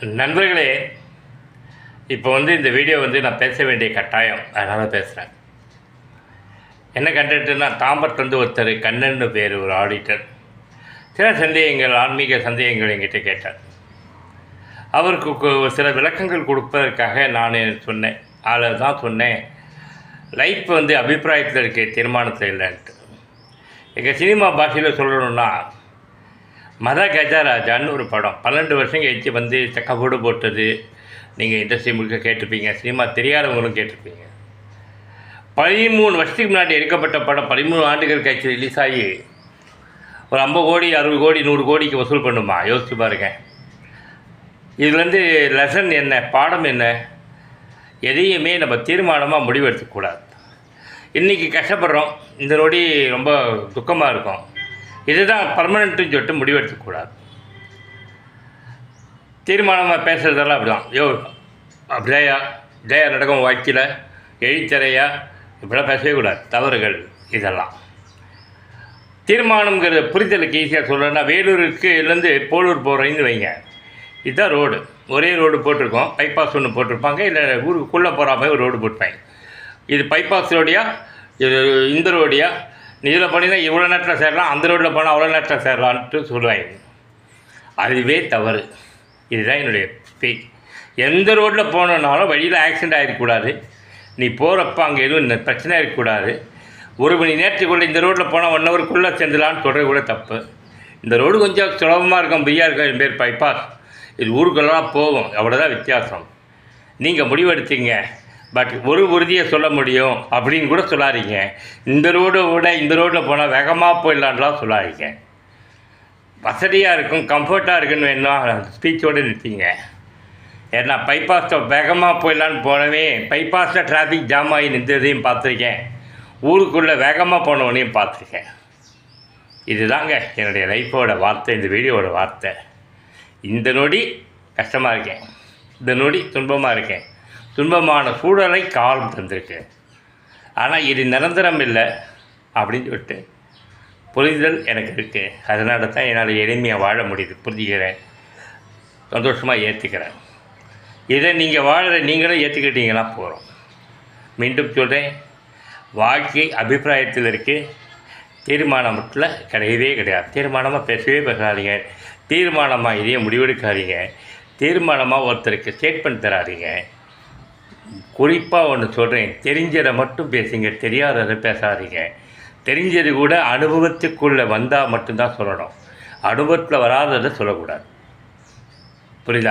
நண்பர்களே, இப்போ இந்த வீடியோ நான் பேச வேண்டிய கட்டாயம், அதனால் பேசுகிறேன். என்ன கண்டென்ட்னா, தாம்பரத்துலேருந்து ஒருத்தர் கண்ணன்னு பேர், ஒரு ஆடிட்டர், சில சந்தேகங்கள், ஆன்மீக சந்தேகங்கள் என்கிட்ட கேட்டார். அவருக்கு சில விளக்கங்கள் கொடுப்பதற்காக நான் சொன்னேன். அதில் தான் சொன்னேன், லைஃப் அபிப்பிராயத்தில் இருக்க, தீர்மானத்தில் இல்லைன்ட்டு. எங்கள் சினிமா பாஷையில் சொல்லணுன்னா, மத கஜராஜான்னு ஒரு படம் 12 வருஷம் கழிச்சு கபோடு போட்டது. நீங்கள் இண்டஸ்ட்ரி முழுக்க கேட்டிருப்பீங்க, சினிமா தெரியாதவங்களும் கேட்டிருப்பீங்க. 13 வருஷத்துக்கு முன்னாடி எடுக்கப்பட்ட படம் 13 ஆண்டுகள் கழிச்சு ரிலீஸ் ஆகி ஒரு 50 கோடி, 60 கோடி, 100 கோடிக்கு வசூல் பண்ணுமா? யோசிச்சு பாருங்கள். இதுலேருந்து லெசன் என்ன, பாடம் என்ன? எதையுமே நம்ம தீர்மானமாக முடிவு எடுத்துக்கூடாது. இன்றைக்கி கஷ்டப்படுறோம், இந்த நொடி ரொம்ப துக்கமாக இருக்கும், இதுதான் பர்மனெண்ட்டுன்னு சொல்லிட்டு முடிவெடுக்கக்கூடாது. தீர்மானமாக பேசுகிறதெல்லாம் அப்படிதான். அப்படியா ஜெயா நடக்கும் வாழ்க்கையில் எழுத்தறையா இப்படிலாம் பேசவே கூடாது, தவறுகள் இதெல்லாம். தீர்மானம்ங்கிற புரிதலுக்கு ஈஸியாக சொல்லணும்னா, வேலூருக்கு போலூர் போகிறீங்கன்னு வைங்க. இதுதான் ரோடு, ஒரே ரோடு போட்டிருக்கோம். பைபாஸ் ஒன்று போட்டிருப்பாங்க, இல்லை ஊருக்குள்ளே போகிற மாதிரி ஒரு ரோடு போட்டிருப்பாங்க. இது பைபாஸ் ரோடியா, இது இந்த ரோடியா, இதில் போனீங்கன்னா இவ்வளோ நேரத்தில் சேரலாம், அந்த ரோட்டில் போனால் அவ்வளோ நேரத்தில் சேரலான்ட்டு சொல்லுவாங்க. அதுவே தவறு. இதுதான் என்னுடைய ஸ்பீச். எந்த ரோட்டில் போனோன்னாலும் வழியில் ஆக்சிடெண்ட் ஆகிடக்கூடாது. நீ போகிறப்ப அங்கே எதுவும் பிரச்சனை இருக்கக்கூடாது. 1 மணி நேரத்துக்குள்ளே இந்த ரோட்டில் போனால் 1 ஹவருக்குள்ளே சேர்ந்துலான்னு சொல்கிறது கூட தப்பு. இந்த ரோடு கொஞ்சம் சுலபமாக இருக்கும், ஃப்ரீயாக இருக்கும், என் பேர் பைபாஸ். இது ஊருக்குள்ளலாம் போகும், அவ்வளோதான் வித்தியாசம். நீங்கள் முடிவெடுத்தீங்க, பட் ஒரு உறுதியை சொல்ல முடியும் அப்படின்னு கூட சொல்லாதீங்க. இந்த ரோடை விட இந்த ரோட்டில் போனால் வேகமாக போயிடலான்லாம் சொல்லாதீங்க. வசதியாக இருக்கும், கம்ஃபர்ட்டாக இருக்குன்னு வேணும், ஸ்பீச்சோடு நிறுத்திங்க. ஏன்னா பைபாஸில் வேகமாக போயிடலான்னு போனவே பைபாஸில் டிராஃபிக் ஜாம் ஆகி நின்றதையும் பார்த்துருக்கேன், ஊருக்குள்ளே வேகமாக போனவனையும் பார்த்துருக்கேன். இதுதாங்க என்னுடைய லைஃப்போட வார்த்தை, இந்த வீடியோவோட வார்த்தை. இந்த நொடி கஷ்டமாக இருக்கேன், இந்த நொடி துன்பமாக இருக்கேன், துன்பமான சூழலை காலம் தந்திருக்கு, ஆனால் இது நிரந்தரம் இல்லை அப்படின்னு சொல்லிட்டு புரிதல் எனக்கு இருக்குது. அதனால தான் என்னால் எளிமையாக வாழ முடியுது, புரிஞ்சுக்கிறேன், சந்தோஷமாக ஏற்றுக்கிறேன். இதை நீங்கள் வாழற நீங்களும் ஏற்றுக்கிட்டீங்கன்னா போகிறோம். மீண்டும் சொல்கிறேன், வாழ்க்கை அபிப்பிராயத்தில் இருக்குது, தீர்மானத்தில் கிடையவே கிடையாது. தீர்மானமாக பேசவே பேசாதீங்க, தீர்மானமாக இதையே முடிவெடுக்காதீங்க, தீர்மானமாக ஒருத்தருக்கு ஸ்டேட்மெண்ட் தராதீங்க. குறிப்பாக ஒன்று சொல்கிறேன், தெரிஞ்சதை மட்டும் பேசுங்க, தெரியாததை பேசாதீங்க. தெரிஞ்சது கூட அனுபவத்துக்குள்ளே வந்தால் மட்டும்தான் சொல்லணும், அனுபவத்தில் வராததை சொல்லக்கூடாது. புரியுதா?